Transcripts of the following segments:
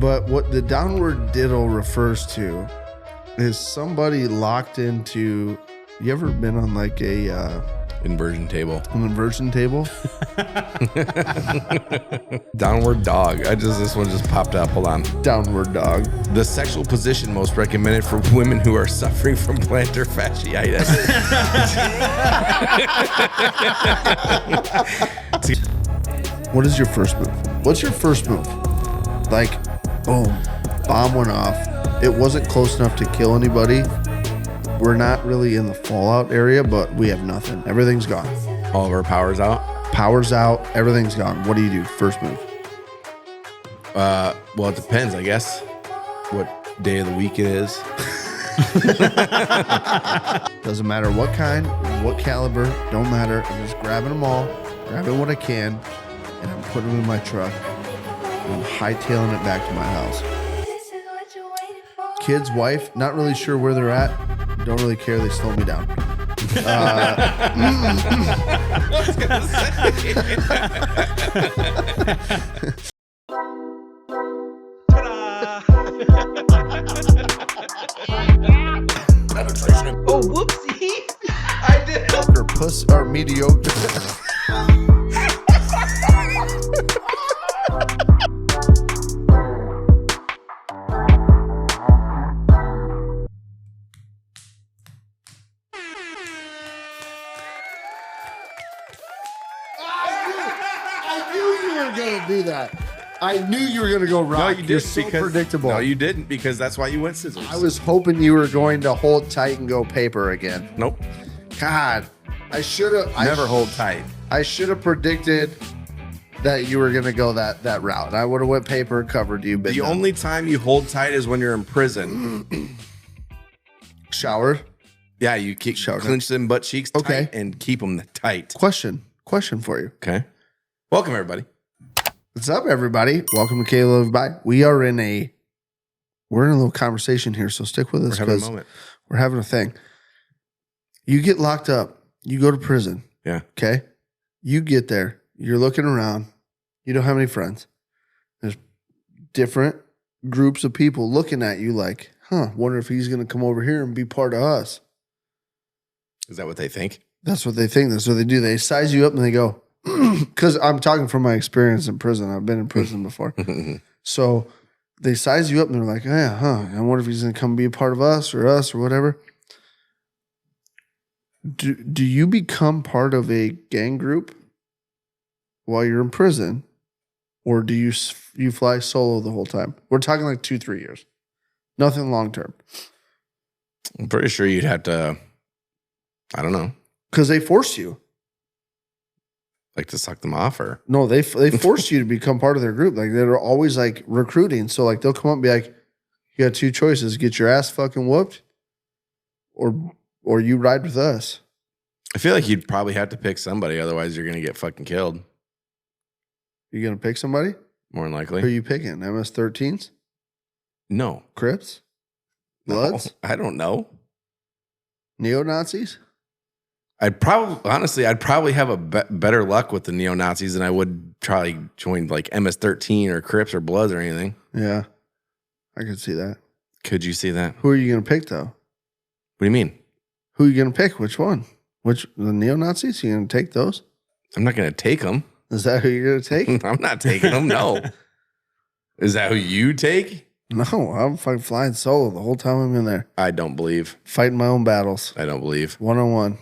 But what the downward diddle refers to is somebody locked into. You ever been on like a inversion table? An inversion table? Downward dog. This one just popped up. Hold on. Downward dog. The sexual position most recommended for women who are suffering from plantar fasciitis. What is your first move? What's your first move? Like, boom, bomb went off. It wasn't close enough to kill anybody. We're not really in the fallout area, but we have nothing. Everything's gone. All of our power's out? Power's out. Everything's gone. What do you do? First move. Well, it depends, I guess. What day of the week it is. Doesn't matter what kind, what caliber, don't matter. I'm just grabbing them all, grabbing what I can, and I'm putting them in my truck. And I'm hightailing it back to my house. Kids, wife, not really sure where they're at. Don't really care. They slow me down. Oh, whoopsie. I did. Or puss or mediocre. Do that. I knew you were going to go rock. No, you didn't. You're so predictable. No, you didn't, because that's why you went scissors. I was hoping you were going to hold tight and go paper again. Nope. God, I should have. Never hold tight. I should have predicted that you were going to go that route. I would have went paper and covered you. The only time you hold tight is when you're in prison. Showered? Yeah, you clench them butt cheeks tight and keep them tight. Question for you. Okay. Welcome, everybody. What's up, everybody? Welcome to KLYB. We're in a little conversation here, so stick with us because we're having a thing. You get locked up. You go to prison. Yeah. Okay? You get there. You're looking around. You don't have any friends. There's different groups of people looking at you like, wonder if he's going to come over here and be part of us. Is that what they think? That's what they think. That's what they do. They size you up and they go, because I'm talking from my experience in prison. I've been in prison before. So they size you up and they're like, I wonder if he's going to come be a part of us or whatever. Do you become part of a gang group while you're in prison, or do you fly solo the whole time? We're talking like 2-3 years. Nothing long term. I'm pretty sure you'd have to, I don't know. Because they force you. Like to suck them off, or? No, they force you to become part of their group. Like they're always like recruiting. So like they'll come up and be like, you got two choices: get your ass fucking whooped, or you ride with us. I feel like you'd probably have to pick somebody, otherwise you're gonna get fucking killed. You gonna pick somebody? More than likely. Who are you picking? MS-13s? No. Crips? Bloods? No, I don't know. Neo-Nazis? I'd probably have a better luck with the neo-Nazis than I would try join like MS-13 or Crips or Bloods or anything. Yeah, I could see that. Could you see that? Who are you going to pick, though? What do you mean? Who are you going to pick? Which one? The neo-Nazis? You going to take those? I'm not going to take them. Is that who you're going to take? I'm not taking them, no. Is that who you take? No, I'm fucking flying solo the whole time I'm in there. I don't believe. Fighting my own battles. I don't believe. One-on-one.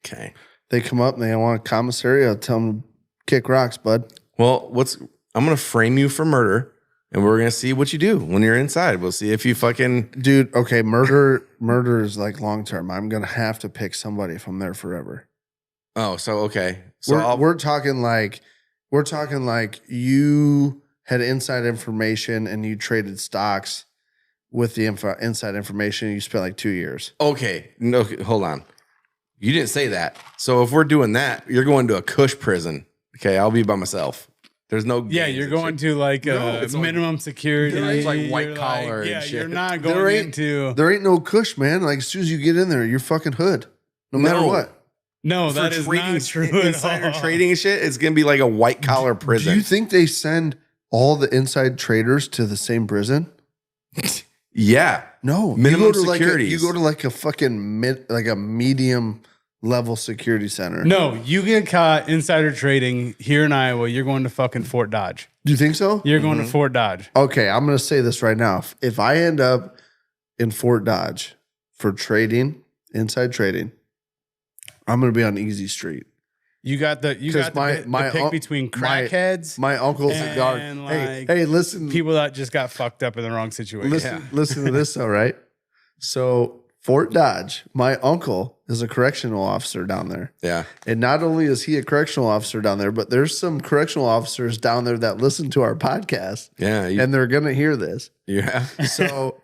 Okay. They come up and they want a commissary. I'll tell them to kick rocks, bud. Well, I'm going to frame you for murder, and we're going to see what you do when you're inside. We'll see if you fucking... Dude, okay, murder is like long-term. I'm going to have to pick somebody if I'm there forever. Oh, so okay. So we're talking like you had inside information and you traded stocks with the inside information. You spent like 2 years. Okay. No, hold on. You didn't say that. So if we're doing that, you're going to a cush prison. Okay, I'll be by myself. There's no. Yeah, you're going to like minimum security. It's like white collar and shit. You're not going into. There ain't no cush, man. Like as soon as you get in there, you're fucking hood. No matter what. No, that is not true. Insider trading and shit. It's gonna be like a white collar prison. Do you think they send all the inside traders to the same prison? Yeah. No, Minimum you go to securities. you go to like a fucking like a medium level security center. No, you get caught insider trading here in Iowa, you're going to fucking Fort Dodge. Do you think so? You're going to Fort Dodge. Okay, I'm going to say this right now. If I end up in Fort Dodge for trading, inside trading, I'm going to be on Easy Street. You got the pick between crackheads, My uncle's a and, guard. like, Hey, listen. people that just got fucked up in the wrong situation. Listen to this though, right? So Fort Dodge, my uncle is a correctional officer down there. Yeah. And not only is he a correctional officer down there, but there's some correctional officers down there that listen to our podcast. Yeah. And they're gonna hear this. Yeah. So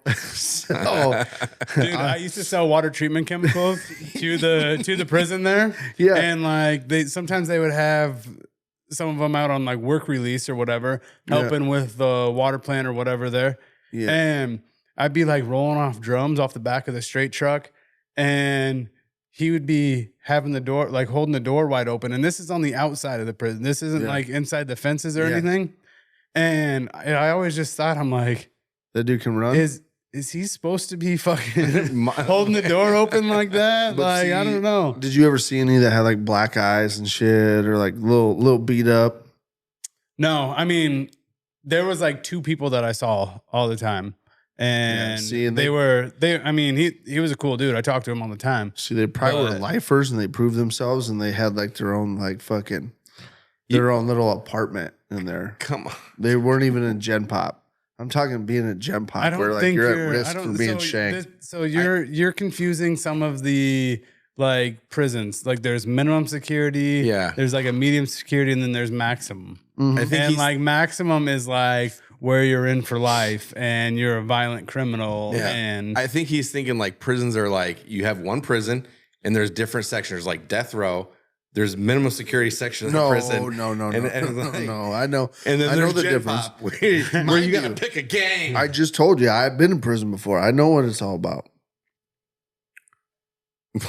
Dude, I used to sell water treatment chemicals to the prison there. Yeah. And like sometimes they would have some of them out on like work release or whatever, helping with the water plant or whatever there. Yeah. And I'd be like rolling off drums off the back of the straight truck, and he would be having the door, like holding the door wide open. And this is on the outside of the prison. This isn't like inside the fences or anything. And I always just thought, I'm like, that dude can run. Is he supposed to be fucking holding the door open like that? But Like, see, I don't know. Did you ever see any that had like black eyes and shit, or like little beat up? No, I mean, there was like two people that I saw all the time. And he was a cool dude. I talked to him all the time. See, they probably were lifers and they proved themselves and they had like their own like fucking their own little apartment in there. Come on. They weren't even in Gen Pop. I'm talking being a Gen Pop where like you're at risk for being shanked. So you're confusing some of the like prisons. Like there's minimum security. Yeah. There's like a medium security, and then there's maximum. Mm-hmm. I think And like maximum is like where you're in for life and you're a violent criminal. Yeah. And I think he's thinking like prisons are like, you have one prison and there's different sections like death row. There's minimum security section of the prison. No. Like, No, I know. And then I know there's the Gen difference. Pop, where you got to pick a gang. I just told you, I've been in prison before. I know what it's all about.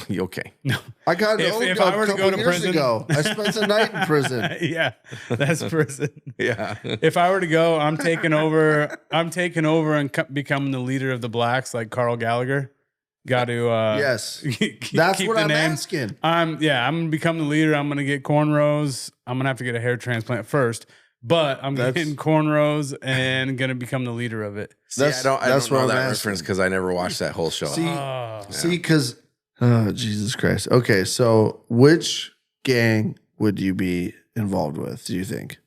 Okay. no. I got If I were to go to prison ago. I spent a night in prison. Yeah, that's prison. Yeah. If I were to go, I'm taking over and becoming the leader of the blacks, like Carl Gallagher. Got to Yes. keep That's what the I'm name. asking. I'm gonna become the leader. I'm gonna get cornrows. I'm gonna have to get a hair transplant first, but I'm getting cornrows and gonna become the leader of it. See, I don't that's know what I'm that asking. reference because I never watched that whole show. See, because oh Jesus Christ. Okay, so which gang would you be involved with? Do you think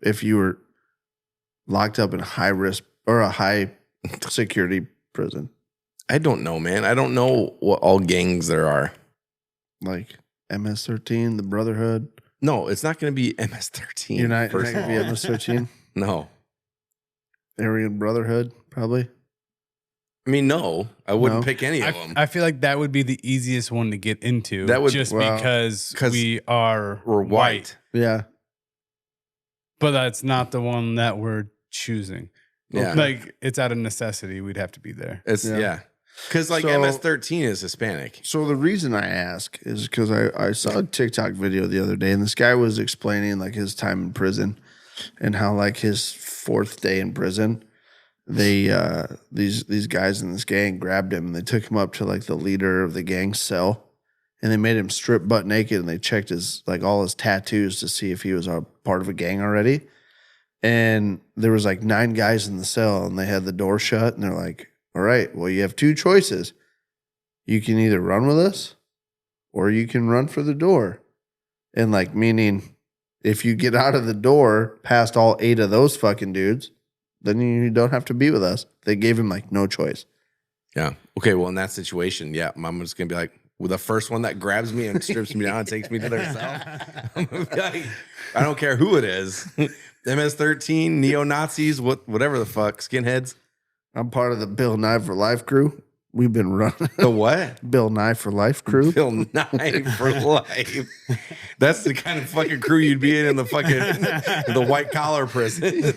if you were locked up in high risk or a high security prison? I don't know, man. I don't know what all gangs there are. Like MS-13, the Brotherhood. No, it's not going to be MS-13. You're not going to be MS-13. No. Aryan Brotherhood, probably. I mean, no. I wouldn't No. pick any of them. I feel like that would be the easiest one to get into. That would- just well, because 'cause we're white. Yeah. but that's not the one that we're choosing. Yeah. Like it's out of necessity. We'd have to be there. It's yeah. Because like So- MS-13 is Hispanic. So the reason I ask is because I saw a TikTok video the other day, and this guy was explaining like his time in prison and how like his fourth day in prison, they these guys in this gang grabbed him and they took him up to like the leader of the gang's cell, and they made him strip butt naked and they checked his like all his tattoos to see if he was a part of a gang already. And there was like 9 guys in the cell, and they had the door shut, and they're like, all right, well, you have 2 choices. You can either run with us or you can run for the door. And like, meaning if you get out of the door past all 8 of those fucking dudes, then you don't have to be with us. They gave him like no choice. Yeah. Okay. Well, in that situation, yeah, I'm just going to be like, well, the first one that grabs me and strips me down and takes me to their cell. I'm gonna be like, I don't care who it is. MS-13, neo-Nazis, whatever the fuck, skinheads. I'm part of the Bill Nye for Life crew. We've been running The what? Bill Nye for Life crew. Bill Nye for life. That's the kind of fucking crew you'd be in the fucking the white collar prison.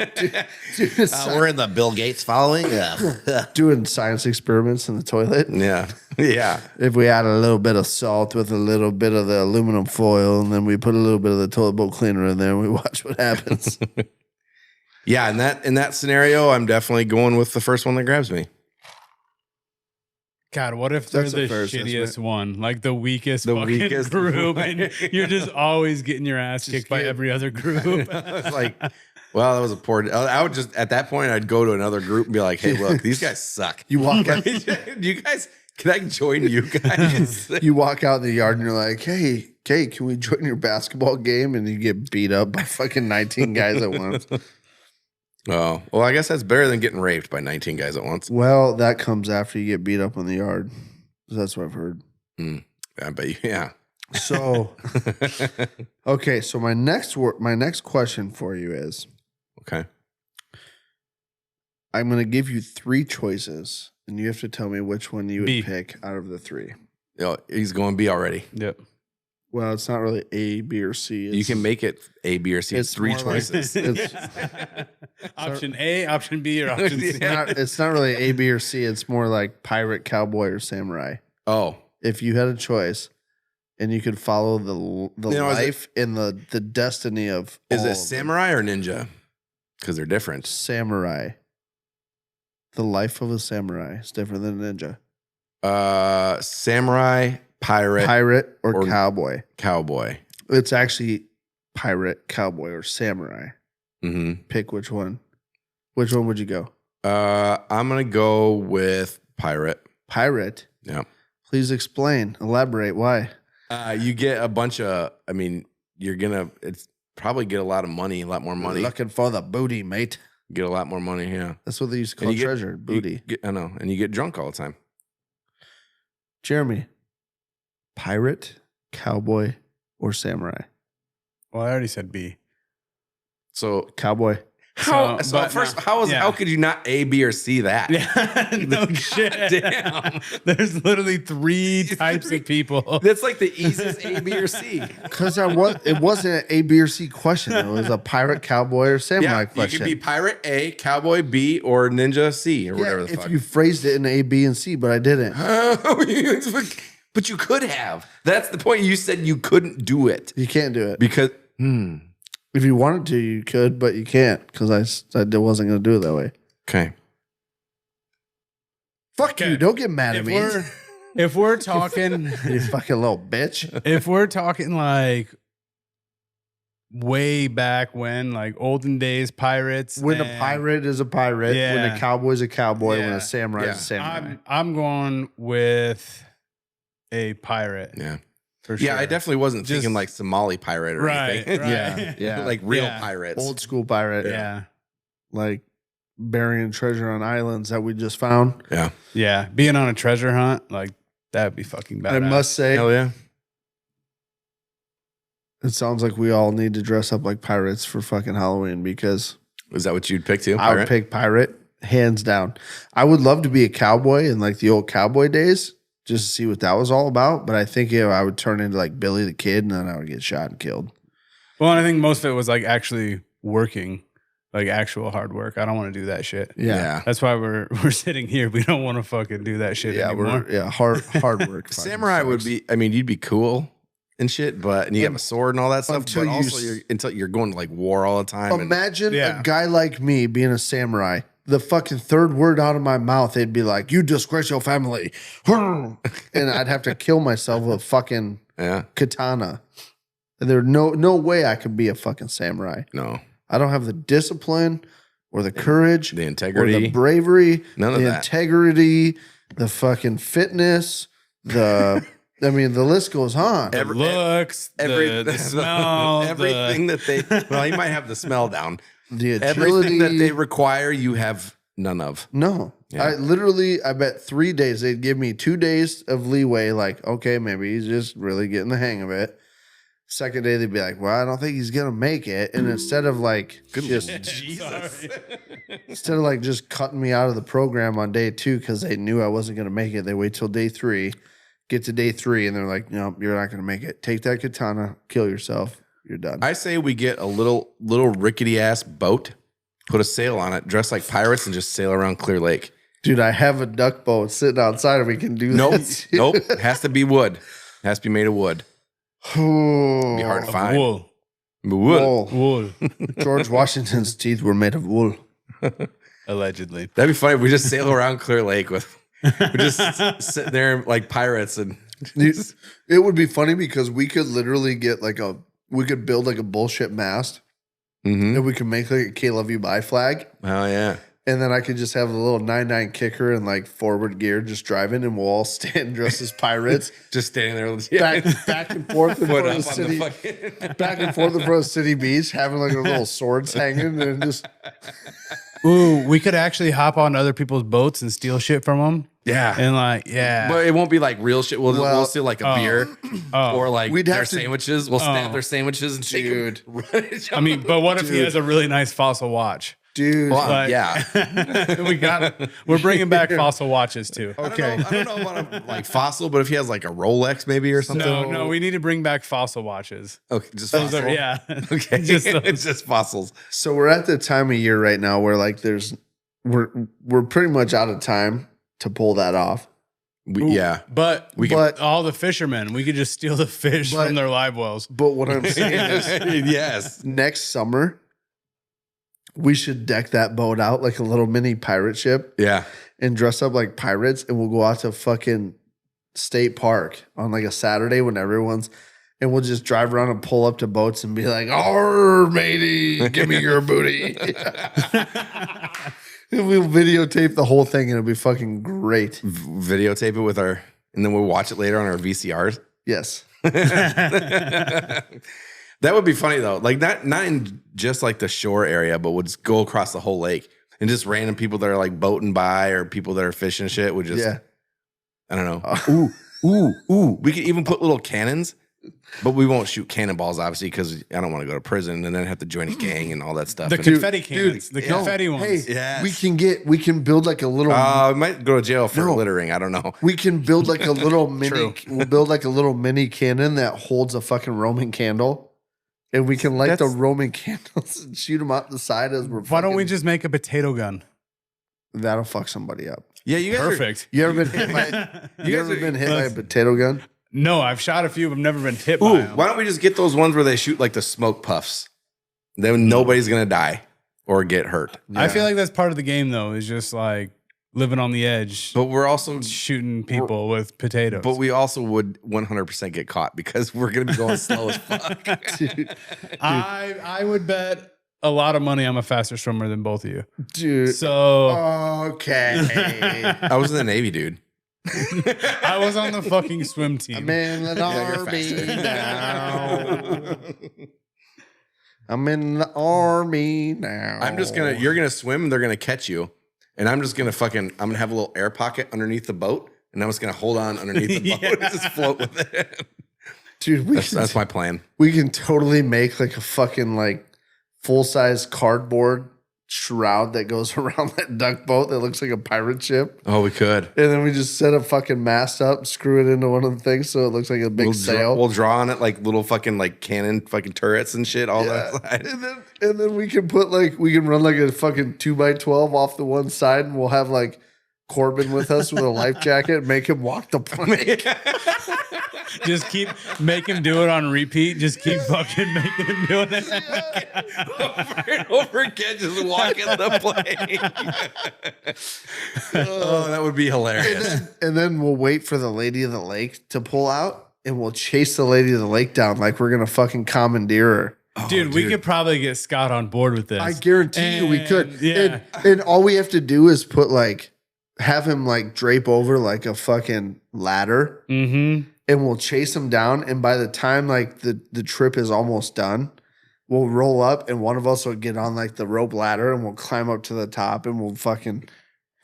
We're in the Bill Gates following. Doing science experiments in the toilet. Yeah. Yeah. If we add a little bit of salt with a little bit of the aluminum foil, and then we put a little bit of the toilet bowl cleaner in there, and we watch what happens. Yeah, in that scenario, I'm definitely going with the first one that grabs me. God, what if they're That's the a fair shittiest assessment. one, like the weakest group, and you're just always getting your ass kicked by every other group? It's like, well, that was a poor. I would just at that point, I'd go to another group and be like, "Hey, look, these guys suck. You walk out, You guys, can I join you guys?" you walk out in the yard, and you're like, "Hey, can we join your basketball game?" And you get beat up by fucking 19 guys at once. Oh, well, I guess that's better than getting raped by 19 guys at once. Well, that comes after you get beat up in the yard. That's what I've heard. I bet you, yeah. So, okay. So my next question for you is, Okay. I'm going to give you 3 choices, and you have to tell me which one you would B. pick out of the 3. He's going B already. Yep. Well, it's not really A, B, or C. You can make it A, B, or C. It's 3 more like- choices. it's, Option A, option B, or option C. it's not really A, B, or C. It's more like pirate, cowboy, or samurai. Oh, If you had a choice, and you could follow the You know, life and the destiny of is all it of them. samurai or ninja? Because they're different. Samurai? The life of a samurai is different than a ninja. Samurai, pirate, Pirate or or- cowboy. cowboy. It's actually pirate, cowboy, or samurai. Mm-hmm. Pick which one. Which one would you go? I'm gonna go with pirate. Pirate. Yeah. Please explain. Elaborate. Why? You get a bunch of. I mean, it's probably get a lot of money, a lot more money. Looking for the booty, mate. Get a lot more money. Yeah. That's what they used to And call you get- treasure. Booty. I know, and you get drunk all the time. Jeremy. Pirate, cowboy, or samurai? Well, I already said B. So Cowboy. how? So but first, no. Yeah. how could you not A, B, or C that? Yeah, no shit. Damn. There's literally 3 types of people. That's like the easiest A, B, or C. Because it wasn't an A, B, or C question. It was a pirate, cowboy, or samurai Yeah, question. you could be pirate A, cowboy B, or ninja C, or whatever the if fuck. you phrased it in A, B, and C, but I didn't. But you could have. That's the point. You said you couldn't do it You can't do it. because. If you wanted to, you could, but you can't because I wasn't going to do it that way. Okay. Fuck Okay. you. Don't get mad at me. If we're talking, You fucking little bitch. if we're talking like way back when, like olden days pirates, When a and pirate is a pirate, when Yeah. a cowboy's a cowboy, when Yeah. a samurai Yeah. is a samurai. I'm going with a pirate. Yeah. For sure. Yeah, I definitely wasn't Just- thinking like Somali pirate or Right, anything. right. Yeah, yeah. Like real Yeah. pirates. Old school pirate. Yeah. Like burying treasure on islands that we just found. Yeah. Yeah. Being on a treasure hunt, like that'd be fucking bad. I must say, Hell yeah. it sounds like we all need to dress up like pirates for fucking Halloween because Is that what you'd pick too? I would Pirate? pick pirate hands down. I would love to be a cowboy in like the old cowboy days just to see what that was all about. But I think I would turn into like Billy the Kid and then I would get shot and killed. Well, and I think most of it was like actually working, like actual hard work. I don't want to do that shit. Yeah. That's why we're sitting here. We don't want to fucking do that shit Yeah, anymore. hard work. Samurai would be, I mean, you'd be cool and shit, and you have a sword and all that stuff, Until but you also until you're going to like war all the time. and- Imagine Yeah. a guy like me being a samurai. The fucking third word out of my mouth, they'd be like, "You disgrace your family," and I'd have to kill myself with a fucking yeah. katana. There's no way I could be a fucking samurai. No. I don't have the discipline or the courage, The or integrity. the bravery, None of the that. integrity, the fucking fitness, the I mean, the list goes on. The looks, the smell, everything that they, well, you might have the smell down. The agility. Everything that they require, you have none of. No. Yeah. I bet 3 days. They'd give me 2 days of leeway. Like, okay, maybe he's just really getting the hang of it. Second day, they'd be like, well, I don't think he's going to make it. And instead of like, just cutting me out of the program on day 2 because they knew I wasn't going to make it, they wait till day 3, get to day 3, and they're like, no, you're not going to make it. Take that katana, kill yourself. You're done. I say we get a little rickety ass boat, put a sail on it, dress like pirates, and just sail around Clear Lake. Dude, I have a duck boat sitting outside and we can do Nope. that. Nope. It has to be wood. It has to be made of wood. It'd Be hard to Of find. wool. Wood. Wool. George Washington's teeth were made of wool. Allegedly. That'd be funny if we just sail around Clear Lake with we just sit there like pirates and Dude, it would be funny because we could literally get we could build like a bullshit mast and we could make like a KLYB flag. oh yeah. And then I could just have a little 9.9 kicker and like forward gear just driving and we'll all stand dressed as pirates. Just standing there with yeah. Back and forth in Foot front of the up on the city. fucking Back and forth in front of City Beach, having like our little swords hanging and just Ooh, we could actually hop on other people's boats and steal shit from them. yeah. And like, yeah. But it won't be like real shit. We'll Well, steal like a beer or like We'd their have to- sandwiches. We'll snap their sandwiches and shake Dude. them. I mean, but what if he has a really nice fossil watch? dude. Well, Like- yeah. We're bringing back fossil watches too. Okay. I don't know about a, like fossil, but if he has like a Rolex maybe or something. No, we need to bring back fossil watches. Okay, just Those fossil. are, yeah. Okay, Just those. it's just fossils. So we're at the time of year right now where like we're pretty much out of time to pull that off. Yeah, But we can. But all the fishermen, we could just steal the fish But- from their live wells. but what I'm saying is yes. next summer we should deck that boat out like a little mini pirate ship Yeah. and dress up like pirates and we'll go out to fucking State Park on like a Saturday when everyone's and we'll just drive around and pull up to boats and be like, "Arr, matey, give me your booty." And we'll videotape the whole thing and it'll be fucking great. Videotape it with our, and then we'll watch it later on our VCRs. Yes. That would be funny though. Like not in just like the shore area, but would just go across the whole lake and just random people that are like boating by or people that are fishing shit would just, Yeah. I don't know. Ooh. We could even put little cannons, but we won't shoot cannonballs obviously because I don't want to go to prison and then have to join a gang and all that stuff. The And- confetti cannons. The No, confetti ones. Hey, Yes. we can build like a little we might go to jail for No. littering. I don't know. we can build like a little mini True. we'll build like a little mini cannon that holds a fucking Roman candle. And we can light the That's- Roman candles and shoot them out the side as we're Why don't we fucking- just make a potato gun? That'll fuck somebody up. Yeah, you guys Perfect. You ever been hit by you ever been hit by a potato gun? No, I've shot a few, but I've never been hit Ooh, by them. why don't we just get those ones where they shoot like the smoke puffs? Then nobody's gonna die or get hurt. I feel like that's part of the game, though, is just like living on the edge, But we're also, shooting people with potatoes. but we also would 100% get caught because we're gonna be going slow as fuck. Dude, I would bet a lot of money I'm a faster swimmer than both of you. dude. So Okay. I was in the Navy, dude. I was on the fucking swim team. I'm in the you're army faster. now. I'm in the army now. I'm just gonna, you're gonna swim and they're gonna catch you. And I'm just gonna I'm gonna have a little air pocket underneath the boat and I'm just gonna hold on underneath the boat and just float with it. Dude, That's my plan. we can totally make like a fucking like full-size cardboard shroud that goes around that duck boat that looks like a pirate ship. Oh, we could. And then we just set a fucking mast up, screw it into one of the things so it looks like a big sail. We'll draw on it like little fucking like cannon fucking turrets and shit all Yeah. that side. And then we can put like we can run like a fucking 2x12 off the one side and we'll have like Corbin with us with a life jacket and make him walk the plank. Just make him do it on repeat. Just keep fucking making him doing it. Over and over again, just walking the plane. Oh, that would be hilarious. And then we'll wait for the lady of the lake to pull out and we'll chase the lady of the lake down like we're gonna fucking commandeer her. Dude, we could probably get Scott on board with this. I guarantee you we could. Yeah. And all we have to do is put like have him like drape over like a fucking ladder. Mm-hmm. And we'll chase them down. And by the time like the trip is almost done, we'll roll up and one of us will get on like the rope ladder and we'll climb up to the top and we'll fucking.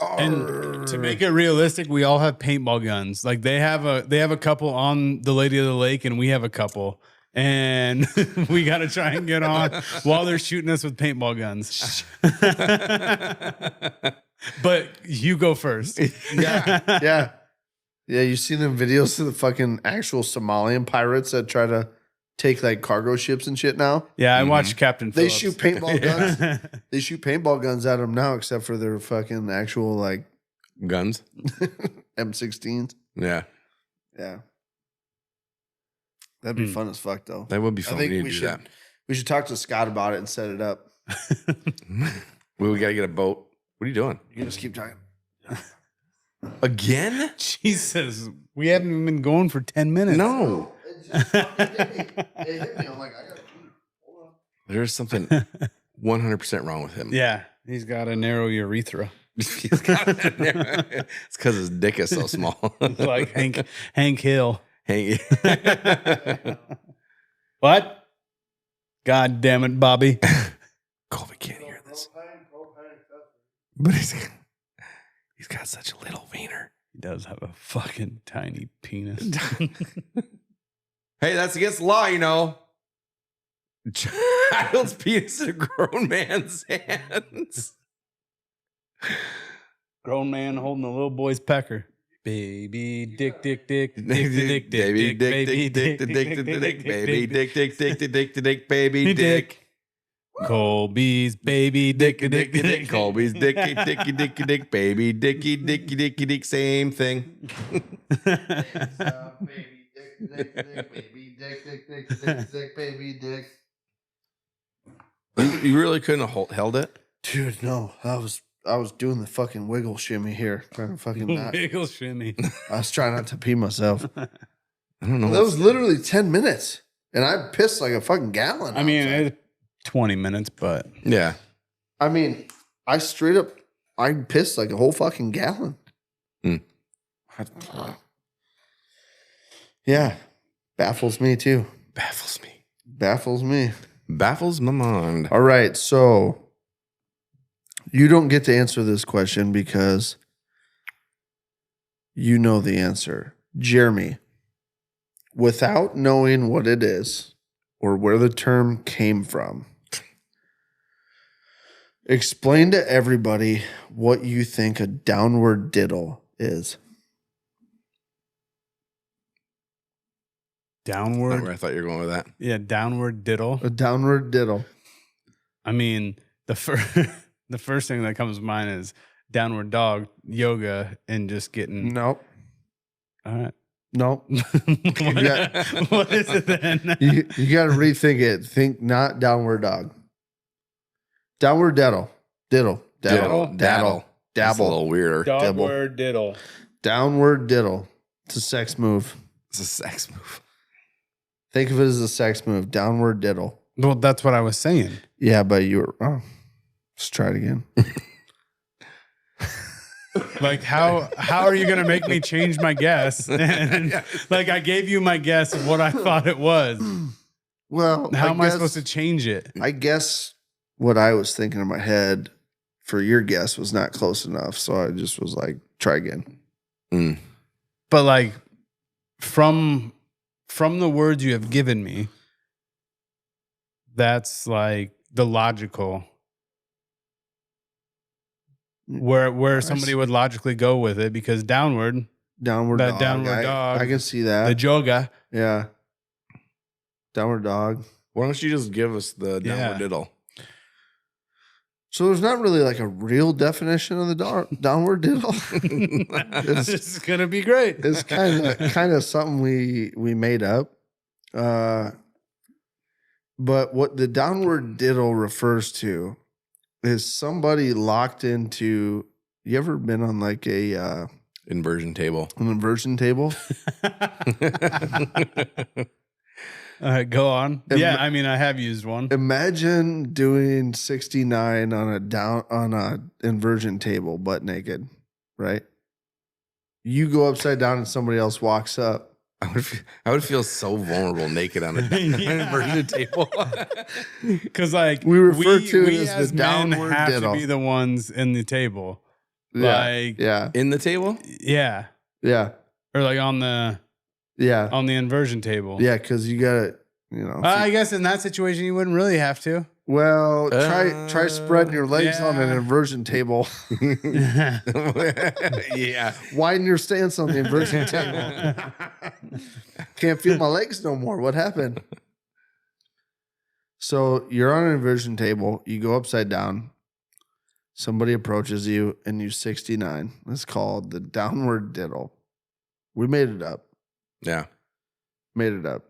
And to make it realistic, we all have paintball guns. Like they have a couple on the Lady of the Lake, and we have a couple. And we got to try and get on while they're shooting us with paintball guns. But you go first. Yeah. Yeah, you seen them videos of the fucking actual Somalian pirates that try to take like cargo ships and shit now? Yeah, I watched Captain They Phillips. shoot paintball guns. They shoot paintball guns at them now, except for their fucking actual like Guns. M16s. Yeah. Yeah. That'd be fun as fuck, though. That would be fun. I think we need we to do should. that. We should talk to Scott about it and set it up. We got to get a boat. What are you doing? You can just keep talking. Again? Jesus, we haven't even been going for 10 minutes. No. It hit me. I'm like, I gotta pee. Hold on. There's something 100% wrong with him. Yeah, he's got a narrow urethra. He's got it's because his dick is so small. Like Hank Hill. Hey. What? God damn it, Bobby. Colby can't hear this. But he's got such a little wiener. He does have a fucking tiny penis. Hey, that's against the law, you know. Child's penis in a grown man's hands. Grown man holding a little boy's pecker. Baby dick, dick, dick, dick, dick, dick, Baby dick, dick, baby dick, dick, dick, dick, dick, baby dick, dick, dick, dick, dick, dick, baby dick. Colby's baby dick, dick, dick, Colby's dicky, dicky, dicky, dick, baby dicky, dicky, dicky, dick, same thing. Baby dick, baby dick, baby dick. You really couldn't have held it? Dude, no. I was doing the fucking wiggle shimmy here. Trying to fucking not. Wiggle shimmy. I was trying not to pee myself. I don't know. That was literally 10 minutes. And I pissed like a fucking gallon. I mean, outside. it's 20 minutes, but Yeah. I mean, I pissed like a whole fucking gallon. Hmm. Yeah. Baffles me too. Baffles me. Baffles me. Baffles my mind. All right. So you don't get to answer this question because you know the answer. Jeremy, without knowing what it is or where the term came from, explain to everybody what you think a downward diddle is. downward. Where I thought you were going with that. Yeah, downward diddle. A downward diddle. I mean, the first thing that comes to mind is downward dog yoga and just getting. Nope. All right. Nope. What is it then? You got to rethink it. Think not downward dog. Downward diddle. Diddle. Daddle. Daddle. That's a Dabble. little weirder. Dogward diddle. Downward diddle. It's a sex move. It's a sex move. Think of it as a sex move. Downward diddle. Well, that's what I was saying. Yeah, but you were. Oh, let's try it again. Like how are you gonna make me change my guess? And like I gave you my guess of what I thought it was. Well, How am I supposed to change it? I guess what I was thinking in my head for your guess was not close enough, so I just was like, try again. Mm. But like from the words you have given me, that's like the logical where somebody would logically go with it, because downward Downward that dog. downward dog, I can see that. the yoga. Yeah. Downward dog. Why don't you just give us the downward Yeah. diddle? So there's not really like a real definition of the downward diddle. This is gonna be great. It's kind of something we made up. But what the downward diddle refers to is somebody locked into. You ever been on like a Inversion table. an inversion table? All right, go on. Im- Yeah, I mean I have used one. Imagine doing 69 on a inversion table, butt naked, right? You go upside down and somebody else walks up. I would feel so vulnerable naked on an inversion table. Because like We refer to it we as the men downward have diddle. to be the ones in the table. Yeah, Like yeah, In the table? yeah. yeah, Or like on the yeah, inversion table. yeah. Because you gotta, I guess in that situation you wouldn't really have to. well, try spreading your legs on an yeah. inversion table. Yeah. Widen your stance on the inversion table. Can't feel my legs no more. What happened? So you're on an inversion table. You go upside down. somebody approaches you and you 69. It's called the downward diddle. We made it up. Yeah. Made it up.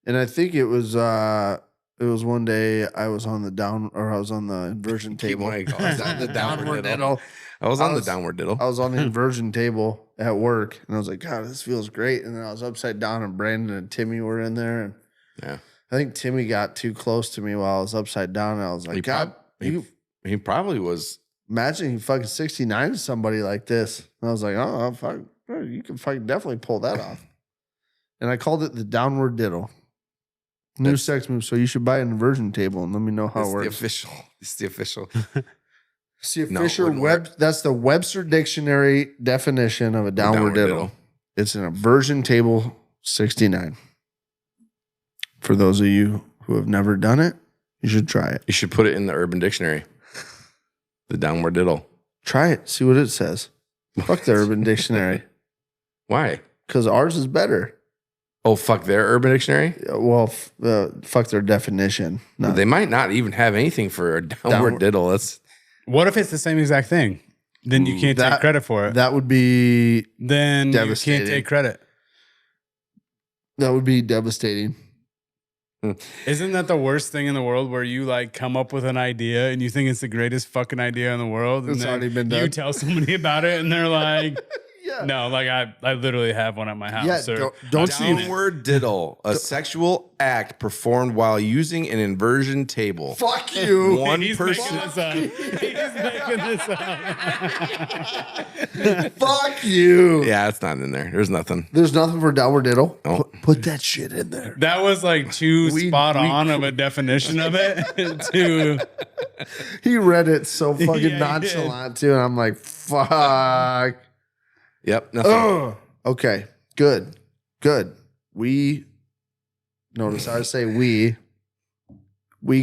And I think it was one day I was on the inversion table. The downward diddle. I was on the downward diddle. I was on the inversion table at work, and I was like, God, this feels great. And then I was upside down, and Brandon and Timmy were in there. And Yeah. I think Timmy got too close to me while I was upside down. And I was like, He probably was. imagine you fucking 69 to somebody like this. And I was like, oh, fuck, you can fucking definitely pull that off. And I called it the downward diddle. New sex move. So you should buy an inversion table and let me know how it works. It's the official. It's the official that's the Webster Dictionary definition of a downward diddle. It's an inversion table 69. For those of you who have never done it, you should try it. You should put it in the Urban Dictionary. The downward diddle. Try it. See what it says. Fuck the Urban Dictionary. Why? Because ours is better. Oh, fuck their Urban Dictionary? Well, fuck their definition. No. They might not even have anything for a downward diddle. That's What if it's the same exact thing? Then you can't take credit for it. That would be Then devastating. you can't take credit. That would be devastating. Isn't that the worst thing in the world where you like come up with an idea and you think it's the greatest fucking idea in the world? And It's then already been done. You tell somebody about it and they're like, Yeah. no, like I literally have one at my house. Yeah, Sir. don't you downward diddle, a sexual act performed while using an inversion table. fuck you. One He's person. making this up. He's making this up. Fuck you. Yeah, it's not in there. There's nothing. There's nothing for downward diddle. No. Put that shit in there. That was like too We- spot we- on of a definition of it. To He read it so Yeah, fucking he nonchalant too, and I'm like, fuck. Yep, nothing. Ugh. Okay, good. We notice I say we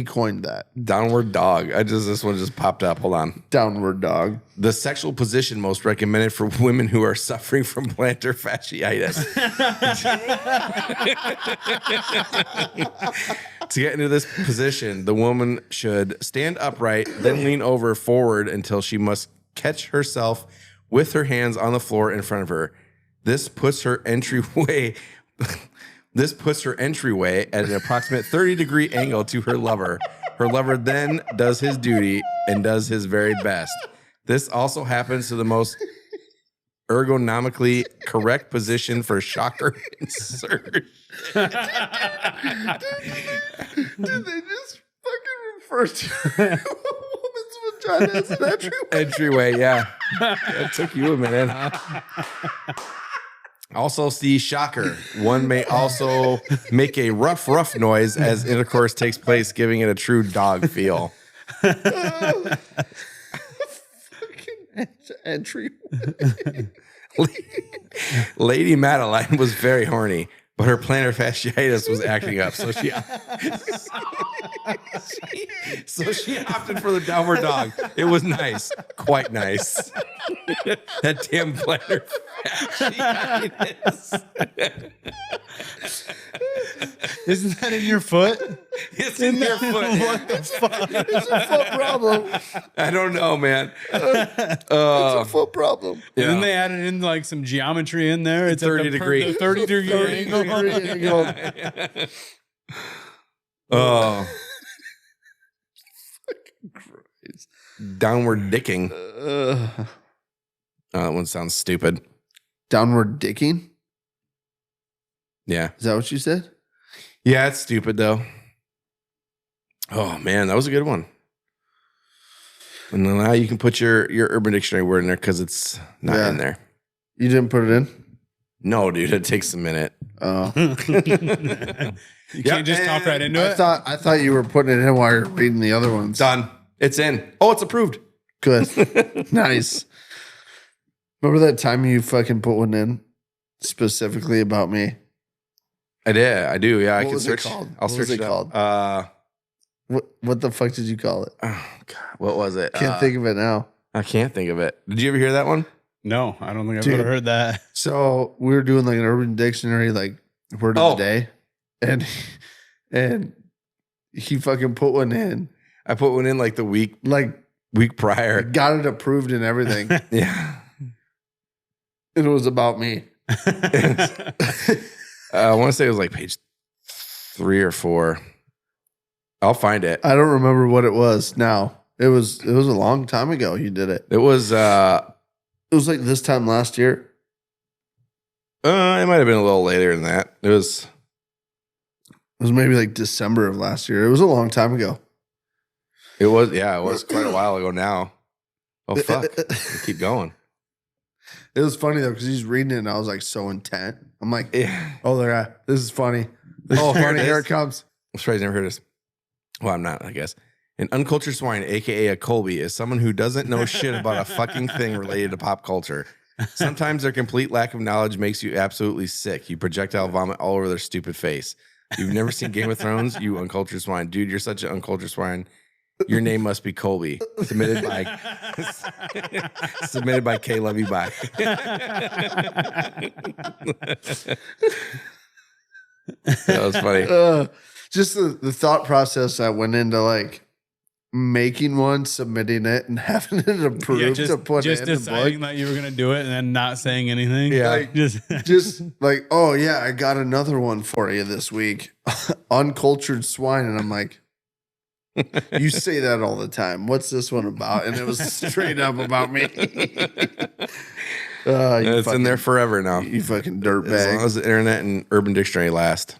coined that Downward dog. This one just popped up. Hold on. downward dog. The sexual position most recommended for women who are suffering from plantar fasciitis. To get into this position, the woman should stand upright, then lean over forward until she must catch herself with her hands on the floor in front of her. This puts her entryway at an approximate 30-degree angle to her lover. Her lover then does his duty and does his very best. This also happens to the most ergonomically correct position for shocker insertion. Did they just fucking refer to a woman's vagina as an entryway? Entryway, yeah. It took you a minute, huh? Also, see shocker. One may also make a rough noise as intercourse takes place, giving it a true dog feel. Fucking entryway. Lady Madeline was very horny, but her plantar fasciitis was acting up, so she opted for the downward dog. It was nice, quite nice. That damn plantar fasciitis. isn't that in your foot? It's in your foot. What the fuck? It's a foot problem. I don't know, man. It's a foot problem. And then they added in like some geometry in there. It's 30 at the degree. the 30-degree angle. Oh. Downward dicking. Uh, That one sounds stupid. downward dicking? Yeah. Is that what you said? Yeah, it's stupid though. Oh man, that was a good one. And then now you can put your Urban Dictionary word in there because it's not Yeah. in there. You didn't put it in? No, dude, it takes a minute. Oh. You can't just talk right into it. I thought you were putting it in while you're reading the other ones. Done. It's in. Oh, it's approved. Good. Nice. Remember that time you fucking put one in specifically about me? I did. I do. Yeah, I What can was it search. called? I'll What search was it it called? up. What the fuck did you call it? Oh God, what was it? Can't think of it now. I can't think of it. Did you ever hear that one? No, I don't think I've Dude. ever heard that. So we were doing like an Urban Dictionary, like word of Oh. the day, and he fucking put one in I put one in like the week. like week prior. Got it approved and everything. Yeah. And it was about me. I want to say it was like page 3 or 4. I'll find it. I don't remember what it was now. It was a long time ago you did it. It was like this time last year. it might have been a little later than that. It was maybe like December of last year. It was a long time ago. it was quite a while ago now. Oh fuck. Keep going. It was funny though, because he's reading it and I was like so intent. I'm like, Yeah. oh, this is funny. This is Here funny. it Here is. it comes. I'm surprised I never heard this. Well, I'm not, I guess. An uncultured swine, aka a Colby, is someone who doesn't know shit about a fucking thing related to pop culture. Sometimes their complete lack of knowledge makes you absolutely sick. You projectile vomit all over their stupid face. You've never seen Game of Thrones, you uncultured swine. Dude, you're such an uncultured swine. Your name must be Colby. Submitted by KLYB. That was funny. Just the thought process that went into like making one, submitting it, and having it approved to put just it in the deciding book. that you were gonna do it and then not saying anything. Yeah. Like, just just like, oh yeah, I got another one for you this week. Uncultured swine. And I'm like, you say that all the time. What's this one about? And it was straight up about me. It's in there forever now. You fucking As long dirtbag. as the internet and Urban Dictionary last.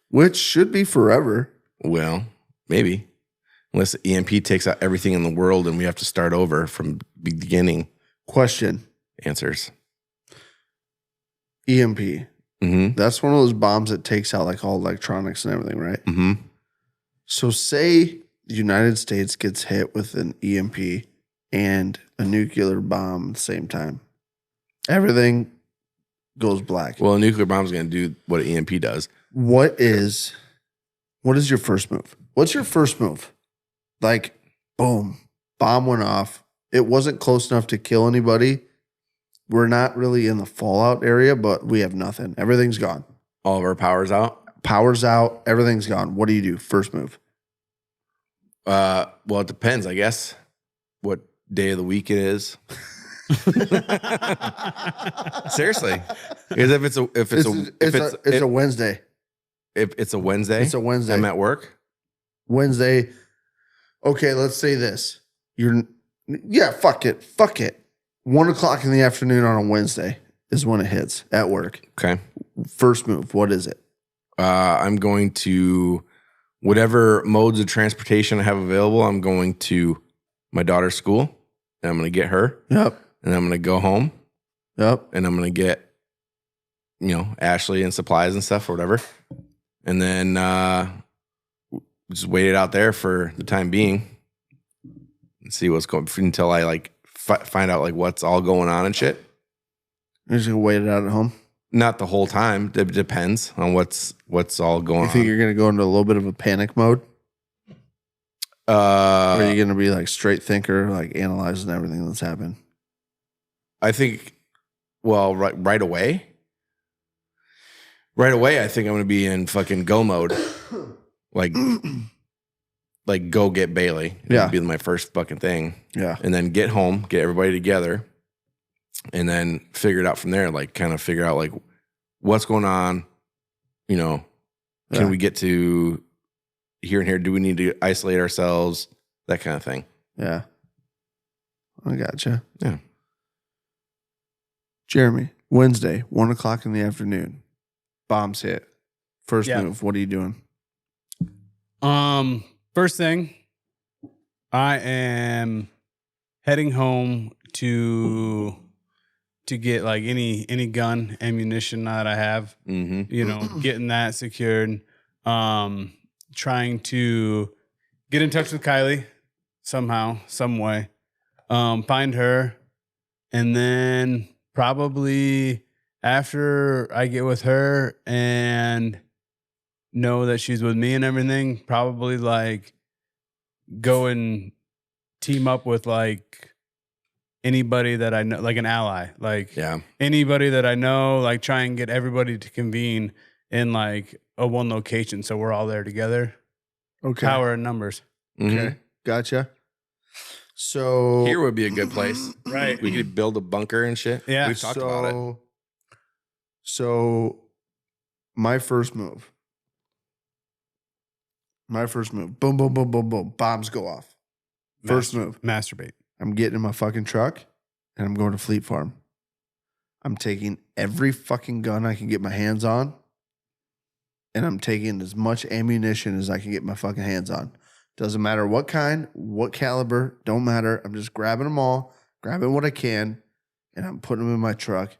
Which should be forever. Well, maybe. Unless EMP takes out everything in the world and we have to start over from beginning. Question. Answers. EMP. Mm-hmm. That's one of those bombs that takes out like all electronics and everything, right? Mm-hmm. So say the United States gets hit with an EMP and a nuclear bomb at the same time. Everything goes black. Well, a nuclear bomb is going to do what an EMP does. What is your first move? What's your first move? Like, boom, bomb went off. It wasn't close enough to kill anybody. We're not really in the fallout area, but we have nothing. Everything's gone. All of our power's out. Power's out. Everything's gone. What do you do? First move. Well, it depends, I guess, what day of the week it is. Seriously, because if It's a Wednesday. if it's a Wednesday, It's a Wednesday. I'm at work. Wednesday. Okay, let's say this. Fuck it. 1:00 in the afternoon on a Wednesday is when it hits at work. Okay. First move. What is it? I'm going to whatever modes of transportation I have available. I'm going to my daughter's school and I'm going to get her Yep. and I'm going to go home Yep. and I'm going to get, Ashley and supplies and stuff or whatever. And then, just wait it out there for the time being and see what's going until I find out what's all going on and shit. You're just gonna wait it out at home. Not the whole time. It depends on what's all going You think on. you're gonna go into a little bit of a panic mode? Or are you gonna be like straight thinker, like analyzing everything that's happened? I think, well, right away. Right away, I think I'm going to be in fucking go mode. Like go get Bailey. Yeah. That'd be my first fucking thing. Yeah. And then get home, get everybody together, and then figure it out from there. Kind of figure out what's going on. Can Yeah. we get to here and here? Do we need to isolate ourselves? That kind of thing. Yeah. I gotcha. Yeah. Jeremy, Wednesday, 1:00 in the afternoon. Bombs hit. First Yeah. move. What are you doing? First thing, I am heading home to get any gun ammunition that I have. Mm-hmm. Getting that secured. Trying to get in touch with Kylie somehow, some way. Find her, and then probably after I get with her and know that she's with me and everything, probably go and team up with anybody that I know, like an ally, Yeah. anybody that I know, try and get everybody to convene in a one location. So we're all there together. Okay. Power in numbers. Mhm. Okay. Gotcha. So Here would be a good place. Right. We could build a bunker and shit. Yeah. We've talked about it. So my first move. Boom, boom, boom, boom, boom. Bombs go off. First move. Masturbate. I'm getting in my fucking truck and I'm going to Fleet Farm. I'm taking every fucking gun I can get my hands on. And I'm taking as much ammunition as I can get my fucking hands on. Doesn't matter what kind, what caliber, don't matter. I'm just grabbing them all, grabbing what I can, and I'm putting them in my truck.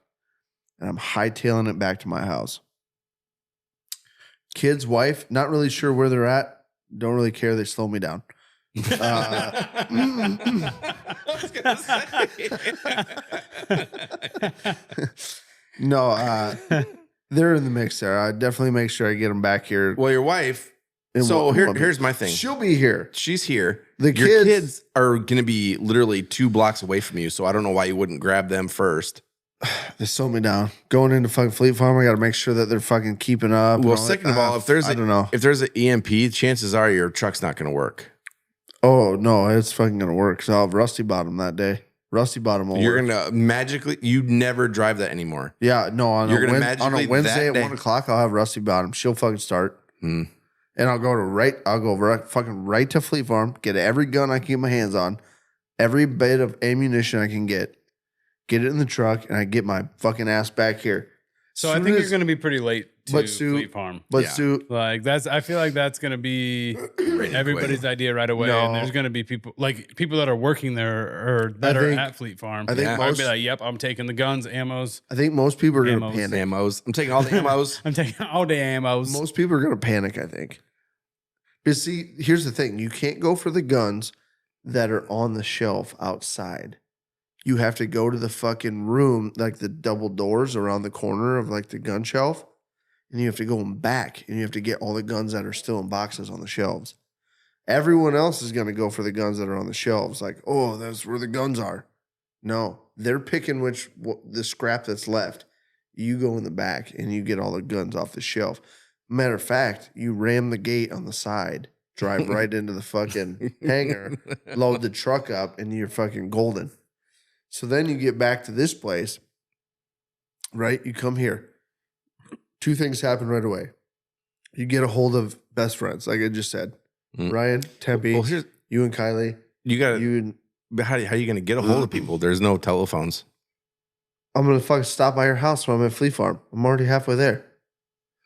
And I'm hightailing it back to my house. Kids, wife, not really sure where they're at. Don't really care. They slow me down. I was gonna say. No, they're in the mix there. I definitely make sure I get them back here. Well, your wife. in So one month. here's my thing. She'll be here. She's here. The Your kids- kids are going to be literally 2 blocks away from you, so I don't know why you wouldn't grab them first. They slow me down. Going into fucking Fleet Farm, I got to make sure that they're fucking keeping up. Well, and all that. second of all, if there's I don't know. if there's an EMP, chances are your truck's not going to work. Oh no, it's fucking gonna work. Because I'll have Rusty Bottom that day. Rusty Bottom will You're work. going to magically, you never drive that anymore. Yeah, no. On You're a, gonna Wed- on a magically Wednesday that at day- 1 o'clock, I'll have Rusty Bottom. She'll fucking start, Hmm. and I'll go fucking right to Fleet Farm. Get every gun I can get my hands on, every bit of ammunition I can get it in the truck, and I get my fucking ass back here. So I Soon think as- you're going to be pretty late to But Sue- Fleet Farm. But Yeah. Sue, Like I feel like that's going to be everybody's idea right away. No. And there's going to be people that are working there or that I are think- at Fleet Farm. I think Yeah. I'd most. be like, yep, I'm taking the guns, ammos. I think most people are gonna Ammos. panic. Ammos. I'm taking all the ammos. I'm taking all day ammos. Most people are gonna panic. I think. Because see, here's the thing: you can't go for the guns that are on the shelf outside. You have to go to the fucking room, like the double doors around the corner of like the gun shelf, and you have to go in back and you have to get all the guns that are still in boxes on the shelves. Everyone else is going to go for the guns that are on the shelves. Like, oh, that's where the guns are. No, they're picking the scrap that's left. You go in the back and you get all the guns off the shelf. Matter of fact, you ram the gate on the side, drive right into the fucking hangar, load the truck up, and you're fucking golden. So then you get back to this place, right? You come here. 2 things happen right away. You get a hold of best friends, like I just said. Mm. Ryan, Tempe, Well, here's you and Kylie. you got to. You and But how are you going to get a hold of people? There's no telephones. I'm gonna fucking stop by your house when I'm at Fleet Farm. I'm already halfway there.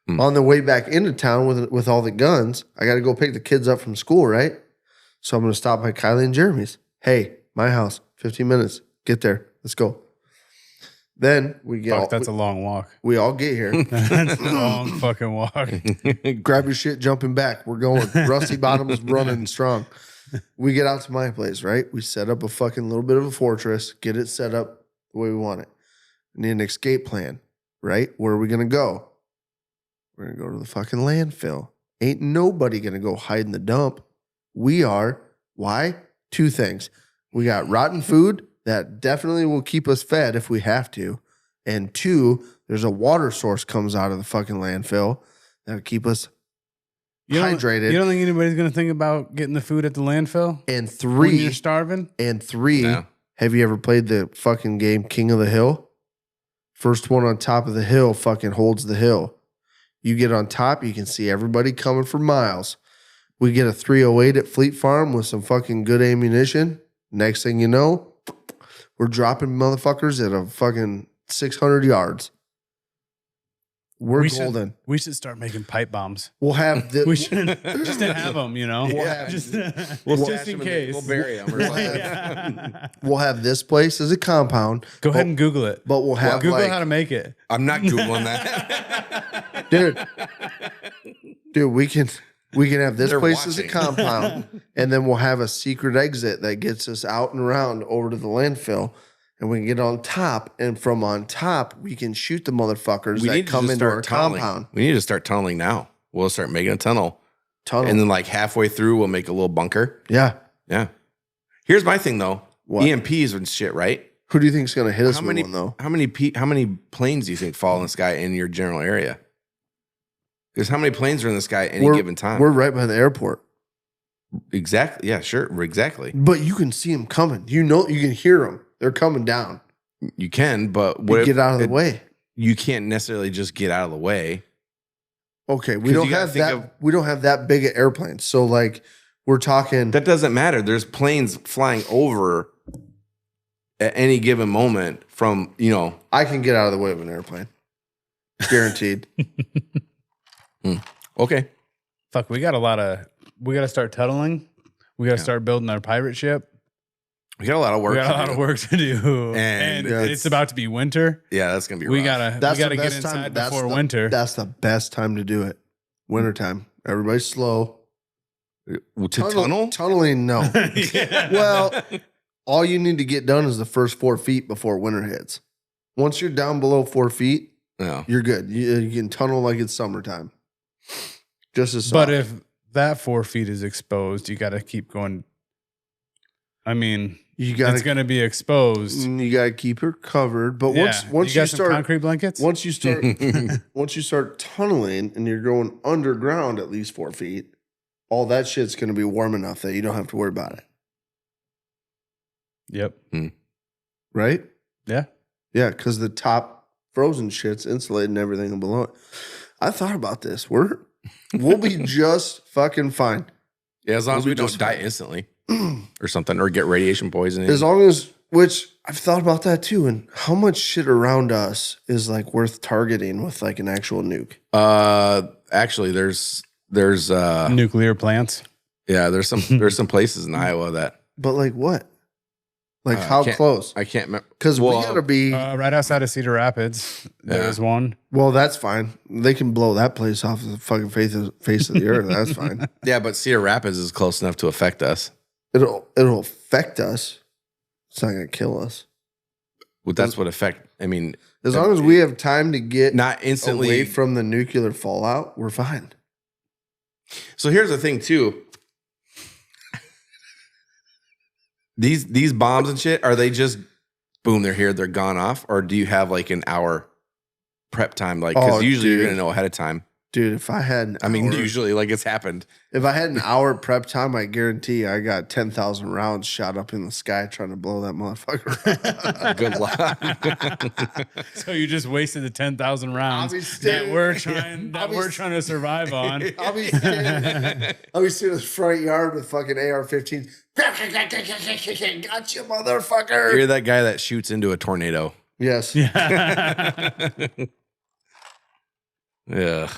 Hmm. On the way back into town with all the guns, I got to go pick the kids up from school, right? So I'm gonna stop by Kylie and Jeremy's. Hey, my house, 15 minutes. Get there. Let's go. Then we get Fuck, that's a long walk. we all get here. That's a long fucking walk. Grab your shit, jumping back. We're going. Rusty Bottom's running strong. We get out to my place, right? We set up a fucking little bit of a fortress, get it set up the way we want it. Need an escape plan, right? Where are we gonna go? We're gonna go to the fucking landfill. Ain't nobody gonna go hide in the dump. We are. Why? 2 things. We got rotten food that definitely will keep us fed if we have to. And 2, there's a water source comes out of the fucking landfill that'll keep us hydrated. You don't think anybody's going to think about getting the food at the landfill? And When you're 3, starving? No. have you ever played the fucking game King of the Hill? First one on top of the hill fucking holds the hill. You get on top, you can see everybody coming for miles. We get a 308 at Fleet Farm with some fucking good ammunition. Next thing you know, we're dropping motherfuckers at a fucking 600 yards. We're We golden. We should start making pipe bombs. We'll have the, We should just to have them, you know? Yeah. Just, We'll just stash in them case. We'll bury them. Or We'll something. Yeah. we'll have this place as a compound, Go ahead and Google it. but we'll have Google like, how to make it. I'm not Googling that. dude, we can have this They're place as a watching. compound, and then we'll have a secret exit that gets us out and around over to the landfill, and we can get on top. And from on top, we can shoot the motherfuckers We that need to come just into our start tunneling. compound. We need to start tunneling now. We'll start making a tunnel. Tunnel. And then like halfway through, we'll make a little bunker. Yeah. Yeah. Here's my thing though. What? EMPs and shit, right? Who do you think's going to hit us How with many, one, though? how many planes do you think fall in the sky in your general area? Because how many planes are in the sky at any given time? We're right by the airport. Exactly. Yeah, sure. Exactly. But you can see them coming. You can hear them. They're coming down. You can, but You get out of the way. You can't necessarily just get out of the way. Okay, we don't have that. We don't have that big of airplanes. So like, we're talking. That doesn't matter. There's planes flying over at any given moment from, I can get out of the way of an airplane. Guaranteed. Okay. Fuck, we got to start tunneling. We got to start building our pirate ship. We got a lot of work. We got a lot of work to do. And it's about to be winter. Yeah, that's going to be We rough. gotta get inside before winter. That's the best time to do it. Wintertime. Everybody's slow. To tunnel? Tunneling, no. Yeah. Well, all you need to get done is the first 4 feet before winter hits. Once you're down below 4 feet, you're good. You can tunnel like it's summertime. Just as soft. But if that 4 feet is exposed, you got to keep going. I mean, it's going to be exposed. You got to keep her covered. But once you you start concrete blankets, once you start tunneling and you're going underground at least 4 feet, all that shit's going to be warm enough that you don't have to worry about it. Yep. Right? Yeah. Yeah, because the top frozen shit's insulated and everything below it. I thought about this. We'll be just fucking fine. Yeah, as long as we don't die instantly or something, or get radiation poisoning. As long as, which I've thought about that too, and how much shit around us is like worth targeting with like an actual nuke. Actually, there's nuclear plants. Yeah, there's some places in Iowa that. But like what? Like how close? I can't remember. Because we gotta be right outside of Cedar Rapids. There's one. Well, that's fine. They can blow that place off the fucking face of the earth. That's fine. Yeah, but Cedar Rapids is close enough to affect us. It'll affect us. It's not gonna kill us. Well, that's what affect. I mean, as long as we have time to get not instantly away from the nuclear fallout, we're fine. So here's the thing too. These bombs and shit, are they just boom, they're here, they're gone off? Or do you have like an hour prep time? Like, because usually you're gonna know ahead of time. Dude, if I had usually like it's happened. If I had an hour prep time, I guarantee I got 10,000 rounds shot up in the sky trying to blow that motherfucker. Good luck. So you just wasted the 10,000 rounds that we're trying to survive on. I'll be sitting in the front yard with fucking AR-15. Got you, motherfucker. You're that guy that shoots into a tornado. Yes. Yeah. Yeah.